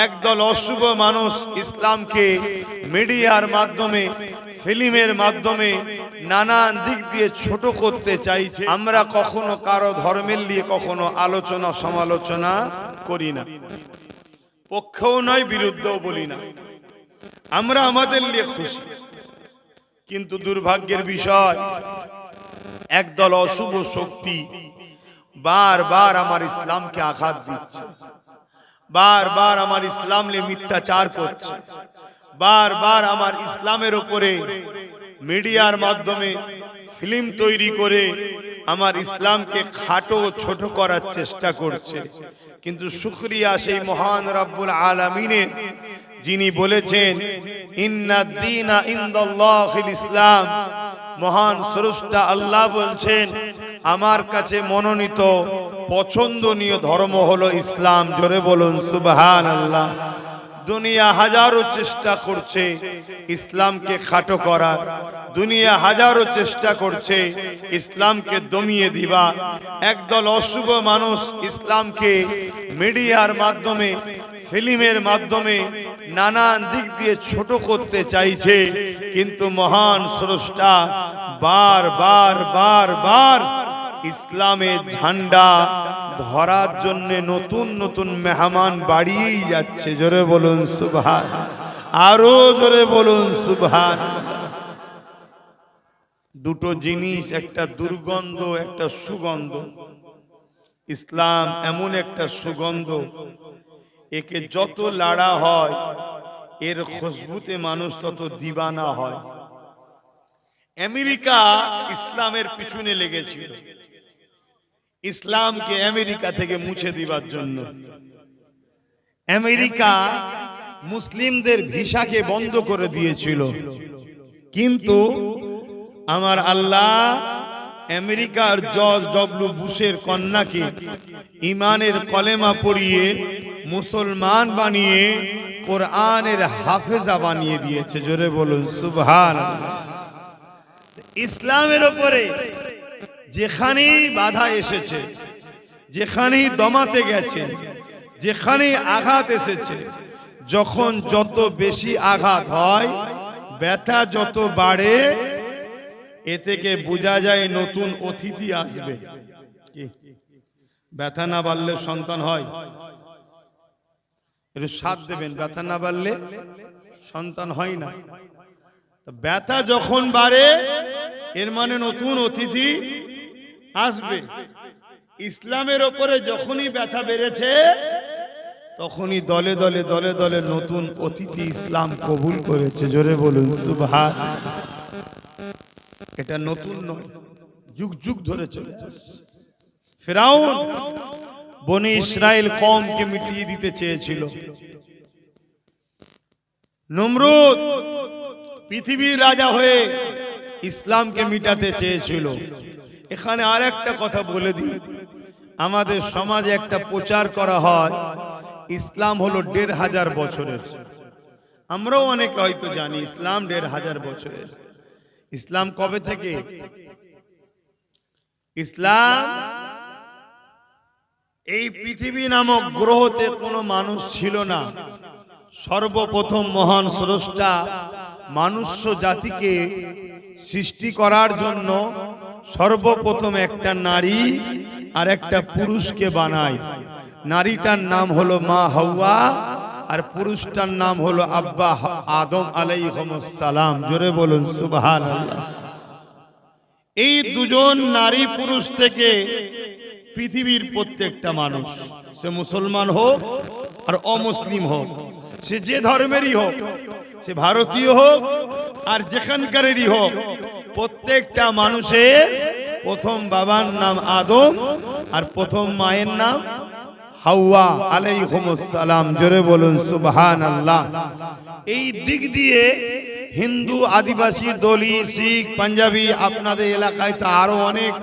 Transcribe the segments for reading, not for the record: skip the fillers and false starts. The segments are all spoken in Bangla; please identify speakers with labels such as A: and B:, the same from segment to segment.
A: একদল অশুভ মানুষ ইসলামকে মিডিয়ার মাধ্যমে, ফিল্মের মাধ্যমে নানান দিক দিয়ে ছোট করতে চাইছে। আমরা কখনো কারো ধর্মের নিয়ে কখনো আলোচনা সমালোচনা করি না, পক্ষেও নয় বিরুদ্ধেও বলি না, আমরা আমাদের নিয়ে খুশি। কিন্তু দুর্ভাগ্যের বিষয়, একদল অশুভ শক্তি বারবার আমার ইসলামকে আঘাত দিচ্ছে, বারবার আমার ইসলাম নিয়ে মিথ্যাচার করছে, বারবার আমার ইসলামের উপরে মিডিয়ার মাধ্যমে ফিল্ম তৈরি করে আমার ইসলামকে খাটো ছোট করার চেষ্টা করছে। কিন্তু শুকরিয়া সেই মহান রব্বুল আলামিনের, যিনি বলেছেন ইন্নাদ দীনা ইনদাল্লাহিল ইসলাম। মহান স্রষ্টা আল্লাহ বলছেন আমার কাছে মনোনীত পছন্দনীয় ধর্ম হলো ইসলাম। জোরে বলুন সুবহানাল্লাহ। দুনিয়া হাজারো চেষ্টা করছে ইসলামকে খাটো করার, দুনিয়া হাজারো চেষ্টা করছে ইসলামকে দমিয়ে দিবা। একদল অশুভ মানুষ ইসলামকে মিডিয়ার মাধ্যমে, ফিল্মের মাধ্যমে নানান দিক দিয়ে ছোট করতে চাইছে। কিন্তু মহান স্রষ্টা বারবার বারবার ইসলামের ঝান্ডা ধরার জন্য নতুন নতুন মেহমান বাড়িয়েই যাচ্ছে। জোরে বলুন সুবহান, আরো জোরে বলুন সুবহান। দুটো জিনিস, একটা দুর্গন্ধ, একটা সুগন্ধ। ইসলাম এমন একটা সুগন্ধ, একে যত লাড়া হয় এর খুশবুতে মানুষ তত দিবানা হয়। আমেরিকা ইসলামের পিছনে লেগেছিল, ইসলামকে আমেরিকা থেকে মুছে দিবার জন্য। আমেরিকা মুসলিমদের ভিসাকে বন্ধ করে দিয়েছিল, কিন্তু আমার আল্লাহ আমেরিকার জর্জ ডব্লিউ বুশের কন্যাকে ইমানের কলেমা পড়িয়ে মুসলমান বানিয়ে কোরআনের হাফেজা বানিয়ে দিয়েছে। জোরে বলুন সুবহানাল্লাহ। ইসলামের উপরে যেখানেই বাধা এসেছে, যেখানেই দমাতে গেছে, যেখানেই আঘাত এসেছে, যখন যত বেশি আঘাত হয়, ব্যথা যত বাড়ে, এ থেকে বোঝা যায় নতুন অতিথি আসবে। কি ব্যথা না বাড়লে সন্তান হয়? একটু সাথ দেবেন, ব্যথা না বাড়লে সন্তান হয় না। ব্যথা যখন বাড়ে এর মানে নতুন অতিথি আসবে। ইসলামের ওপরে যখনই ব্যথা বেড়েছে, তখনই দলে দলে দলে দলে নতুন অতিথি ইসলাম কবুল করেছে। জোরে বলুন সুবহান। এটা নতুন নয়, যুগ যুগ ধরে চলে আসছে। ফিরাউন বনি ইসরাইল কওমকে মিটিয়ে দিতে চেয়েছিল। নমরুদ পৃথিবীর রাজা হয়ে ইসলামকে মিটাতে চেয়েছিল। এখানে আর একটা কথা বলে দিই, আমাদের সমাজে একটা প্রচার করা হয় ইসলাম হলো ১৫০০ বছরের। আমরাও অনেকে হয়তো জানি ইসলাম ১৫০০ বছরের। ইসলাম কবে থেকে? ইসলাম এই পৃথিবী নামক গ্রহতে কোনো মানুষ ছিল না। সর্বপ্রথম মহান স্রষ্টা মানুষ্য জাতিকে সৃষ্টি করার জন্য সর্বপ্রথম একটা নারী আর একটা পুরুষকে বানায়। নারীটার নাম হলো মা হাওয়া, আর পুরুষটার নাম হলো আব্বা আদম আলাইহিস সালাম। জোরে বলুন সুবহানাল্লাহ। এই দুজন নারী পুরুষ থেকে পৃথিবীর প্রত্যেকটা মানুষ, সে মুসলমান হোক আর অমুসলিম হোক, সে যে ধর্মেরই হোক, সে ভারতীয় হোক আর যেখানকারেরই হোক, প্রত্যেকটা মানুষের প্রথম বাবার নাম আদম আর প্রথম মায়ের নাম হাওয়া আলাইহিস সালাম। জোরে বলুন সুবহানাল্লাহ। এই দিক দিয়ে হিন্দু, আদিবাসী, দলি, শিখ, পাঞ্জাবি, আপনাদের এলাকায় তো আরো অনেক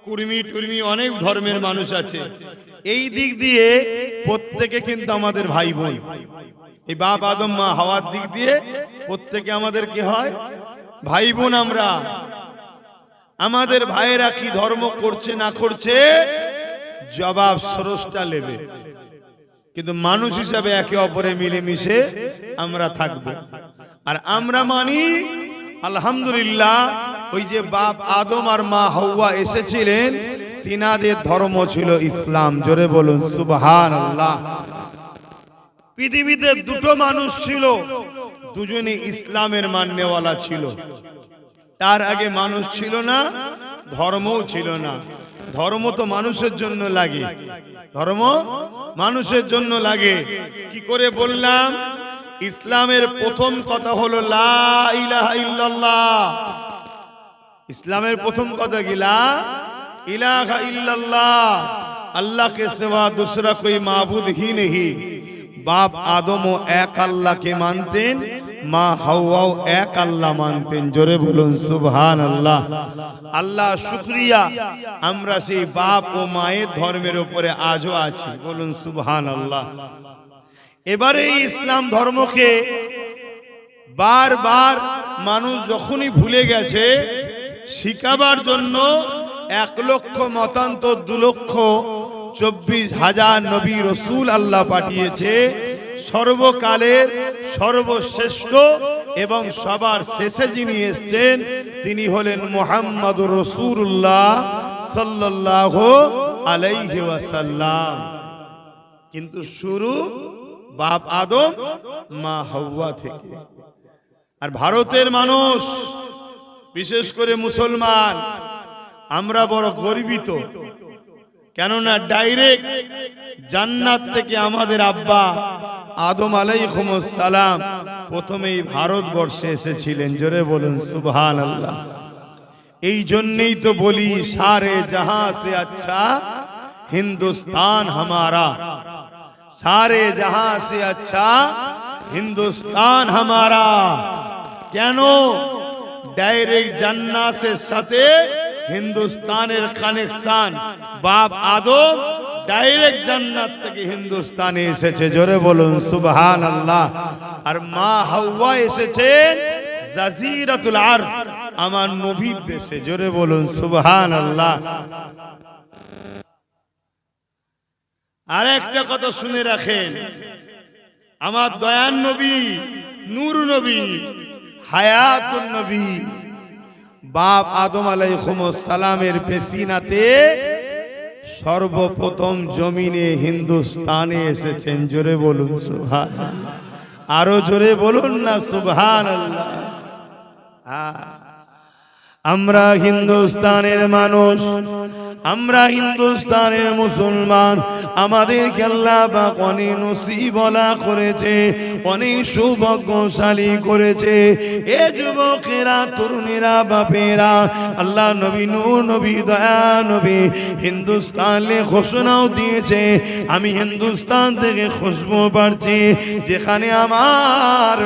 A: কুর্মি টুর্মি অনেক ধর্মের মানুষ আছে। এই দিক দিয়ে প্রত্যেকে কিন্তু আমাদের ভাই বোন। এই বাপ আদম মা হাওয়ার দিক দিয়ে প্রত্যেকে আমাদের কি হয়? ভাই বোন। আমরা আমাদের ভাইয়েরা কি ধর্ম করছে না করছে জবাব স্রষ্টা নেবে। কিন্তু মানুষ হিসাবে একে অপরে মিলেমিশে আমরা থাকব। আর আমরা মানি আলহামদুলিল্লাহ ওই যে বাপ আদম আর মা হাওয়া এসেছিলেন, তিনাদের ধর্ম ছিল ইসলাম। জোরে বলুন সুবহানাল্লাহ। পৃথিবীতে দুটো মানুষ ছিল, দুজনে ইসলামের মাননেওয়ালা ছিল। তার আগে মানুষ ছিল না, ধর্মও ছিল না। ধর্ম তো মানুষের জন্য লাগে, ধর্ম মানুষের জন্য লাগে। কি করে বললাম? ইসলামের প্রথম কথা হলো লা ইলাহা ইল্লাল্লাহ। ইসলামের প্রথম কথা কি? লা ইলাহা ইল্লাল্লাহ, अल्लाह के सिवा दूसरा कोई माबूद ही नहीं। बाप आदम एक अल्लाह के मानतें, माँ हव्वा एक अल्लाह मानतें। जोरे बोलुन सुबहान अल्लाह। अल्लाह शुक्रिया আমরা সেই বাপ ও মায়ের ধর্মের উপরে আজও আছি। বলুন সুবহান আল্লাহ। এবারে ইসলাম ধর্মকে বারবার মানুষ যখনই ভুলে গেছে, শিখাবার জন্য 1 লক্ষ মতান্তর 2 লক্ষ 24,000 নবী রসুল আল্লাহ পাঠিয়েছে। সর্বকালের সর্বশ্রেষ্ঠ এবং সবার শেষে যিনি এসেছেন তিনি হলেন মুহাম্মদুর রাসূলুল্লাহ সাল্লাল্লাহু আলাইহি ওয়াসাল্লাম। কিন্তু শুরু বাপ আদম মা হাওয়া থেকে। আর ভারতের মানুষ, বিশেষ করে মুসলমান, আমরা বড় গর্বিত। কেননা ডাইরেক্ট জান্নাত থেকে আমাদের আব্বা আদম আলাইহিস সালাম প্রথমেই ভারতবর্ষে এসেছিলেন। জোরে বলুন সুবহানাল্লাহ। এই জন্যই তো বলি সারে জাহাं से अच्छा हिंदुस्तान हमारा, सारे जहां से अच्छा हिंदुस्तान हमारा। কেন? ডাইরেক্ট জান্নাতের সাথে হিন্দুস্তানের কানেকশন। বাপ আদম ডাইরেক্ট জান্নাত থেকে হিন্দুস্তানে এসেছে। জোরে বলুন সুবহানাল্লাহ। আর মা হাওয়া এসেছেন জাজিরাতুল আরব, আমার নবীর দেশে। জোরে বলুন সুবহানাল্লাহ। আর একটা কথা শুনে রাখেন, আমার দয়ার নবী, নূর নবী, হায়াতুন নবী বাপ আদম আলাইহিস সালামের পেশিনাতে সর্বপ্রথম জমিনে হিন্দুস্তানে এসেছেন। জোরে বলুন সুবহানাল্লাহ। আরো জোরে বলুন না সুবহানাল্লাহ। আমরা হিন্দুস্তানের মানুষ, আমরা হিন্দুস্তানের মুসলমান। আমাদেরকে আল্লাহ পাক অনেক নসিবওয়ালা করেছে, অনেক সৌভাগ্যশালী করেছে। এ যুবকেরা, তরুণেরা, বাপেরা, আল্লাহ নবী, নূর নবী, দয়া নবী হিন্দুস্তানে ঘোষণাও দিয়েছে। আমি হিন্দুস্তান থেকে খুশবু পাচ্ছি, যেখানে আমার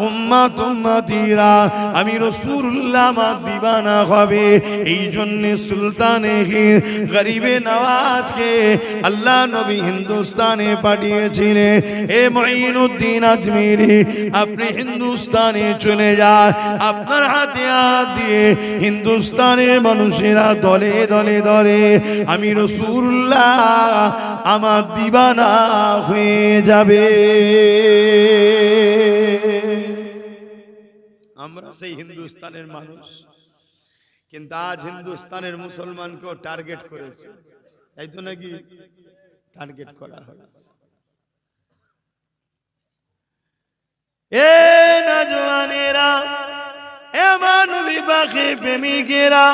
A: উম্মত উম্মতিরা আমি রাসূলুল্লাহ আমার দিবানা হবে। এই জন্য সুলতানে গরিবে নওয়াজকে আল্লাহ নবী হিন্দুস্তানে পাঠিয়েছিলেন। হে মুঈনুদ্দিন আজমিরি, আপনি হিন্দুস্তানে চলে যান। আপনার হাতে হাত দিয়ে হিন্দুস্তানের মানুষেরা দলে দলে দলে আমি রাসূলুল্লাহ আমার দিবানা হয়ে যাবে। আমরা সেই হিন্দুস্তানের মানুষ, কিন্তু আজ হিন্দুস্তানের মুসলমানকেও টার্গেট করেছে, তাই তো নাকি? টার্গেট করা হয়েছে। এ নজওয়ানেরা, এ মানবী পাখি প্রেমিকেরা,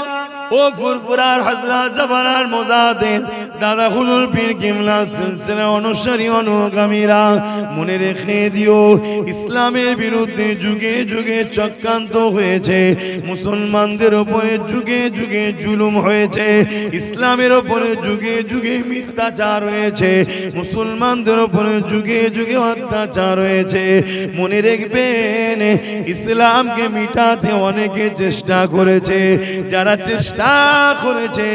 A: ও ফুরফুরার হযরত জাবানার মুজাদ্দিদ দাদা হুজুর পীর কিবলা সিলসিলা অনুসারী অনুগামীরা, মনে রেখে দিও, ইসলামের বিরুদ্ধে যুগে যুগে চক্রান্ত হয়েছে। মুসলমানদের উপরে যুগে যুগে জুলুম হয়েছে, ইসলামের উপরে যুগে যুগে মিথ্যাচার হয়েছে, মুসলমানদের উপরে যুগে যুগে অত্যাচার হয়েছে। মনে রাখবেন, ইসলামকে মিটাতে অনেকে চেষ্টা করেছে। যারা চেষ্টা করেছে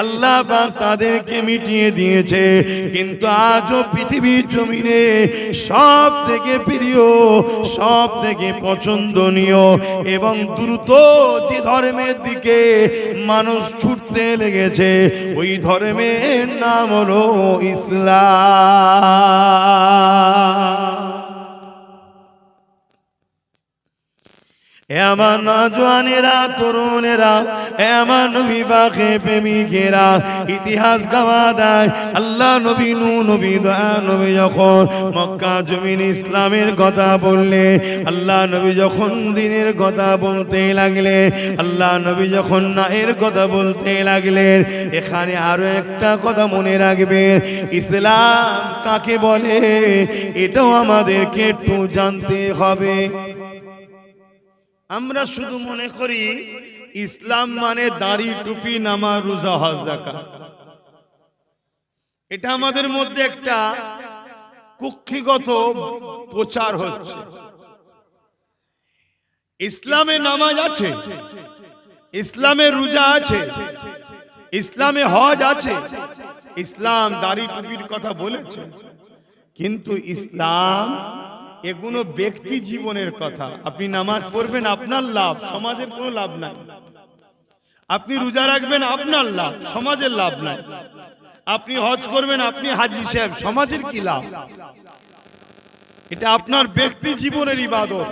A: আল্লাহ পাক তাদেরকে মিটিয়ে দিয়েছে, কিন্তু আজও পৃথিবীর জমিনে সব থেকে প্রিয়, সব থেকে পছন্দনীয় এবং দ্রুত যে ধর্মের দিকে মানুষ ছুটতে লেগেছে, ওই ধর্মের নাম হলো ইসলাম। এমন নওজওয়ানেরা, তরুণেরা, এমন নবী পাকে প্রেমিকেরা ইতিহাস গাওয়া দেয়। আল্লাহ নবী, নূহ নবী, দয়া নবী যখন মক্কা জমিন ইসলামের কথা বললে, আল্লাহ নবী যখন দ্বীনের কথা বলতে লাগলেন, আল্লাহ নবী যখন ন্যায়ের কথা বলতে লাগলেন, এখানে আরো একটা কথা মনে রাখবেন, ইসলাম কাকে বলে এটাও আমাদেরকে একটু জানতে হবে। আমরা শুধু মনে করি ইসলাম মানে দাড়ি, টুপি, নামাজ, রোজা, হজ, যাকাত। এটা আমাদের মধ্যে একটা কুক্ষিগত প্রচার হচ্ছে। ইসলামে নামাজ আছে, ইসলামে রোজা আছে, ইসলামে হজ আছে, ইসলাম দাড়ি টুপির কথা বলেছে, কিন্তু ইসলাম এগুলো ব্যক্তি জীবনের কথা। আপনি নামাজ পড়বেন আপনার লাভ, সমাজের কোনো লাভ নাই। আপনি রোজা রাখবেন আপনার লাভ, সমাজের লাভ নাই। আপনি হজ করবেন, আপনি হাজী সাহেব, সমাজের কি লাভ? এটা আপনার ব্যক্তি জীবনের ইবাদত,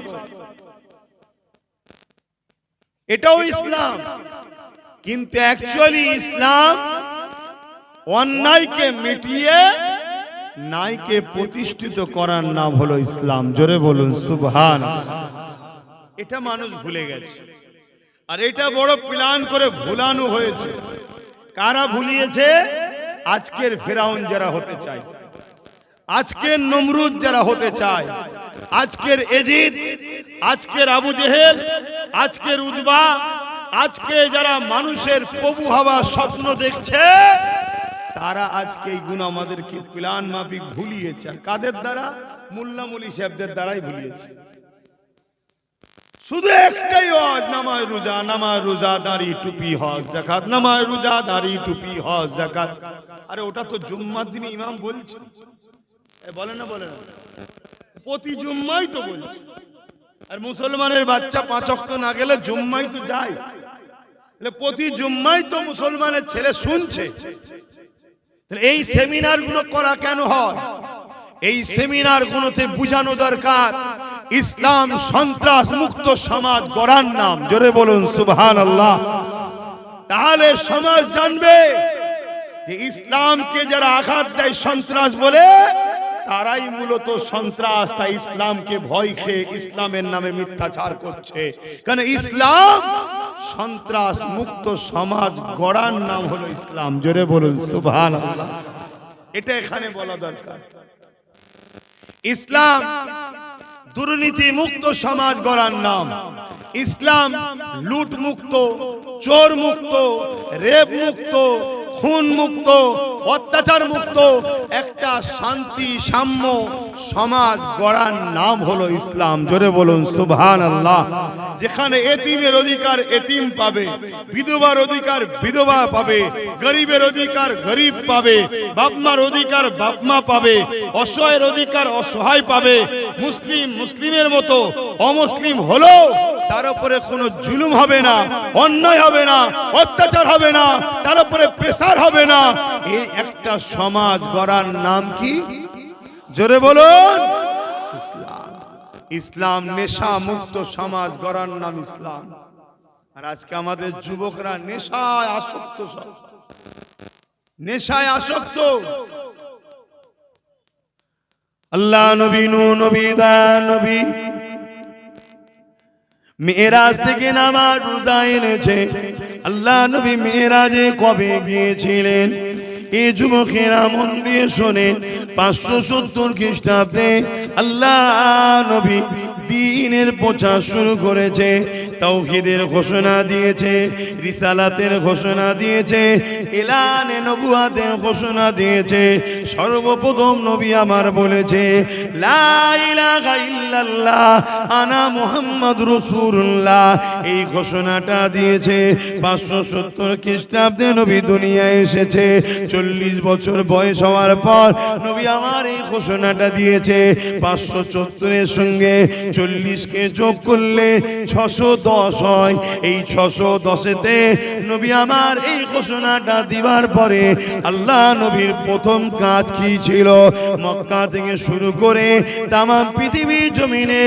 A: এটাও ইসলাম। কিন্তু অ্যাকচুয়ালি ইসলাম অন্যায়কে মিটিয়ে ন্যায়কে প্রতিষ্ঠিত করার নাম হলো ইসলাম। জোরে বলুন সুবহানাল্লাহ। এটা মানুষ ভুলে গেছে, আর এটা বড় প্ল্যান করে ভুলানো হয়েছে। কারা ভুলিয়েছে? আজকের ফেরাউন যারা হতে চায়, আজকের নমরুদ যারা হতে চায়, আজকের এজিদ, আজকের আবু জেহেল, আজকের উতবা, আজকে যারা মানুষের প্রভু হওয়ার স্বপ্ন দেখছে, তারা আজকে এই গুণ আমাদেরকে প্ল্যান মাফিক ভুলিয়েছে। কাদের দ্বারা? মোল্লা মুলি সাহেবদের দ্বারাই ভুলিয়েছে। শুধু একটাই হজ, নামাজ রোজা, নামাজ রোজা, দাড়ি টুপি, হজ যাকাত, নামাজ রোজা, দাড়ি টুপি, হজ যাকাত। আরে ওটা তো জুম্মার দিনে ইমাম বলছে, বলে না? বলে না? প্রতি জুম্মাই তো বলছে। আর মুসলমানের বাচ্চা 5 ওয়াক্ত না গেলে জুম্মাই তো যায়, প্রতি জুম্মাই তো মুসলমানের ছেলে শুনছে। এই সেমিনার গুলো করা কেন হয়? এই সেমিনার গুলোতে বুঝানো দরকার ইসলাম সন্ত্রাস মুক্ত সমাজ গড়ার নাম। জোরে বলুন সুবহানাল্লাহ। তাহলে সমাজ জানবে যে ইসলামকে যারা আঘাত দেয় সন্ত্রাস বলে, তারাই মূলত সন্ত্রাস। তাই ইসলামকে ভয় খেয়ে ইসলামের নামে মিথ্যাচার করছে। কারণ ইসলাম সন্ত্রাস মুক্ত সমাজ গড়ার নাম হলো ইসলাম। জোরে বলুন সুবহানাল্লাহ। এটা এখানে বলা দরকার। ইসলাম দুর্নীতি মুক্ত সমাজ গড়ার নাম। ইসলাম লুট মুক্ত, চোর মুক্ত, রেপ মুক্ত, খুন মুক্ত, অত্যাচার মুক্ত একটা শান্তি সাম্য সমাজ গড়ার নাম হলো ইসলাম। জোরে বলুন সুবহানাল্লাহ। যেখানে এতিমের অধিকার এতিম পাবে, বিধবার অধিকার বিধবা পাবে, গরিবের অধিকার গরিব পাবে, বাপমার অধিকার বাপমা পাবে, অসহায়ের অধিকার অসহায় পাবে। মুসলিম মুসলিমের মতো, অমুসলিম হলো তার উপরে কোনো জুলুম হবে না, অন্যায় হবে না, অত্যাচার হবে না, তার উপরে প্রেসার হবে না। এই একটা সমাজ গড়ার নাম কি? জোরে বলুন ইসলাম। ইসলাম নেশা মুক্ত সমাজ গড়ার নাম ইসলাম। আর আজকে আমাদের যুবকরা নেশায় আসক্ত, সব নেশায় আসক্ত। আল্লাহ নবী, নূহ নবী, দয়া নবী মেরাজ থেকে নামাজ রোজা এনেছে। আল্লাহ নবী মেরাজে কবে গিয়েছিলেন? এই যুবকেরা মন দিয়ে শোনেন, 570 খ্রিস্টাব্দে আল্লাহ নবী দ্বীনের প্রচার শুরু করেছে। তাওহীদের ঘোষণা দিয়েছে, রিসালাতের ঘোষণা দিয়েছে, এলানে নবুয়াতের ঘোষণা দিয়েছে। সর্বপ্রথম নবী আমার বলেছে লা ইলাহা ইল্লাল্লাহ আনা মুহাম্মাদুর রাসূলুল্লাহ। এই ঘোষণাটা দিয়েছে 570 খ্রিস্টাব্দে নবী দুনিয়ায় এসেছে। 40 বছর বয়স হওয়ার পর নবী আমার এই ঘোষণাটা দিয়েছে। 574 সঙ্গে 40কে যোগ করলে 610 হয়। এই 610তে নবী আমার এই ঘোষণাটা দিবার পরে আল্লাহ নবীর প্রথম কাজ কি ছিল? মক্কা থেকে শুরু করে তাম পৃথিবী জমিনে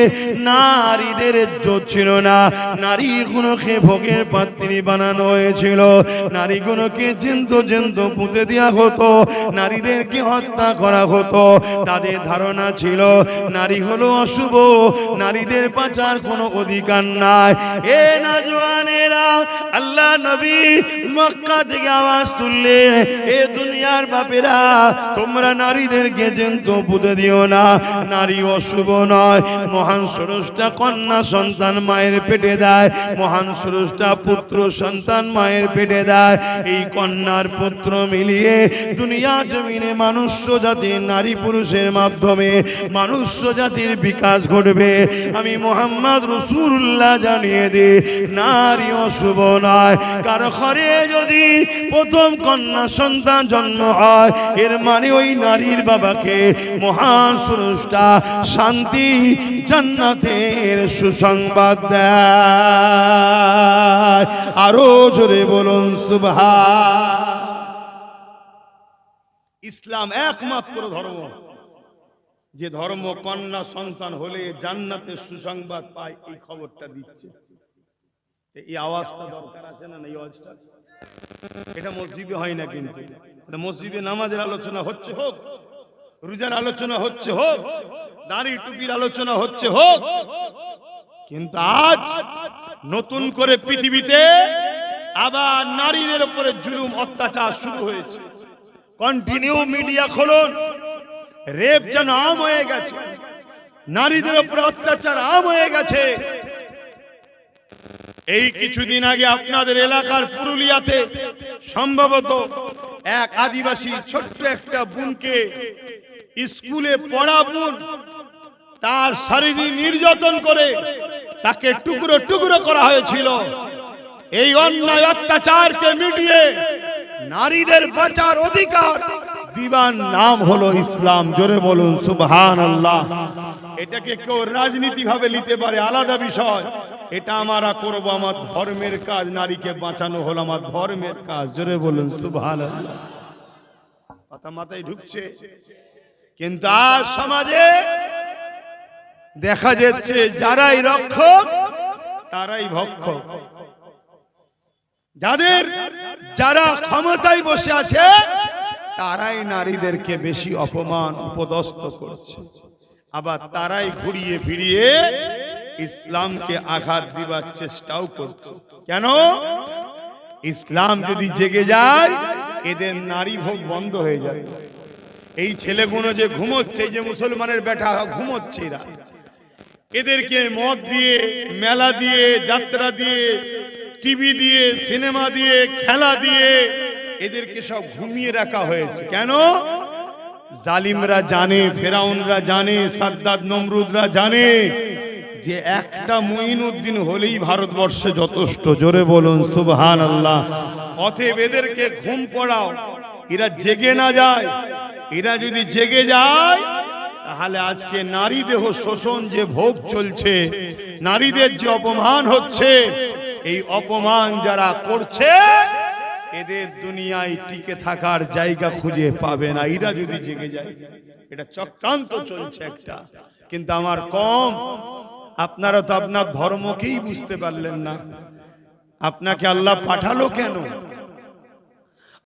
A: নারীদের ইজ্জত ছিল না। নারীগুলোকে ভোগের পাত্রী বানানো হয়েছিল, নারীগুলোকে জিন্ত পুঁতে দেওয়া হতো, নারীদেরকে হত্যা করা হতো। তাদের ধারণা ছিল নারী হলো অশুভ, নারীদের বাঁচার কোনো অধিকার নাই। এ নওজওয়ানেরা, আল্লাহ নবী মক্কা থেকে আওয়াজ তুললেন, এ দুনিয়ার বাপেরা, তোমরা নারীদেরকে জিন্ত পুঁতে দিও না। নারী অশুভ নয়। মহান স্রষ্টা কন্যা সন্তান মায়ের পেটে দেয়, মহান স্রষ্টা পুত্র সন্তান মায়ের পেটে দেয়। এই কন্যার পুত্র মিলিয়ে দুনিয়া জমিনে মানুষ্য জাতির নারী পুরুষের মাধ্যমে মানুষ্য জাতির বিকাশ ঘটবে। আমি মুহাম্মদ রাসূলুল্লাহ জানিয়ে দিই, নারী অশুভ নয়। কারো ঘরে যদি প্রথম কন্যা সন্তান জন্ম হয়, এর মানে ওই নারীর বাবাকে মহান স্রষ্টা শান্তি জান্নাতের সুসংবাদ দেয়। আরো জোরে বলুন সুবহান। ইসলাম একমাত্র ধর্ম যে ধর্ম কন্যা সন্তান হলে জান্নাতের সুসংবাদ পায়। এই খবরটা দিচ্ছে। এই আওয়াজটা দরকার আছে না? এই আওয়াজটা এটা মসজিদে হয় না, কিন্তু মসজিদে নামাজের আলোচনা হচ্ছে হোক, রোজার আলোচনা হচ্ছে হোক, দাড়ি টুপির আলোচনা হচ্ছে হোক, কিন্তু আজ নতুন করে পৃথিবীতে আবার নারীদের উপরে জুলুম অত্যাচার শুরু হয়েছে। কন্টিনিউ মিডিয়া খুলুন, রেপ যেন আম হয়ে গেছে, নারীদের উপরে অত্যাচার আম হয়ে গেছে। এই কিছুদিন আগে আপনাদের এলাকার পুরুলিয়াতে সম্ভবত এক আদিবাসী ছোট্ট একটা বোনকে, স্কুলে পড়া বোন, তার শারীরিক নির্যাতন করে তাকে টুকরো টুকরো করা হয়েছিল। এই অন্যায় অত্যাচারকে মিটিয়ে নারীদের বাঁচার অধিকার দিবার নাম হলো ইসলাম। জোরে বলুন সুবহানাল্লাহ। এটাকে কেউ রাজনীতি ভাবে নিতে পারে, আলাদা বিষয়। এটা আমরা করব, আমার ধর্মের কাজ। নারীকে বাঁচানো হলো আমার ধর্মের কাজ। জোরে বলুন সুবহানাল্লাহ। কথা মাথায় ঢুকছে? কিন্তু আজ সমাজে দেখা যাচ্ছে যারাই রক্ষক তারাই ভক্ষক। যারা ক্ষমতায় বসে আছে তারাই নারীদেরকে বেশি অপমান অপদস্থ করছে, আবার তারাই ঘুরিয়ে ফিরিয়ে ইসলামকে আঘাত দিবার চেষ্টাও করছে। কেন? ইসলাম যদি জেগে যায় এদের নারী ভোগ বন্ধ হয়ে যাবে। এই ছেলেগুলো যে ঘুমোচ্ছে, এই যে মুসলমানের বেটা ঘুমোচ্ছে, এদেরকে মদ দিয়ে, মেলা দিয়ে, যাত্রা দিয়ে, টিভি দিয়ে, সিনেমা দিয়ে, খেলা দিয়ে এদেরকে সব ঘুমিয়ে রাখা হয়েছে। কেন? জালিমরা জানে, ফেরাউনরা জানে, সাদ্দাত নমরুদরা জানে যে একটা মুঈনুদ্দিন হলেই ভারতবর্ষে যথেষ্ট। জোরে বলুন সুবহানাল্লাহ। অতএব এদেরকে ঘুম পড়াও, এরা জেগে না যায়। এরা যদি জেগে যায় তাহলে আজকে নারী দেহ শোষণ যে ভোগ চলছে, নারীদের যে অপমান হচ্ছে, এই অপমান যারা করছে এদের দুনিয়ায় টিকে থাকার জায়গা খুঁজে পাবে না। এরা যদি জেগে যায়, এটা চক্রান্ত চলছে একটা। কিন্তু আমার কম, আপনারা তো আপনার ধর্মকেই বুঝতে পারলেন না। আপনাকে আল্লাহ পাঠালো কেন?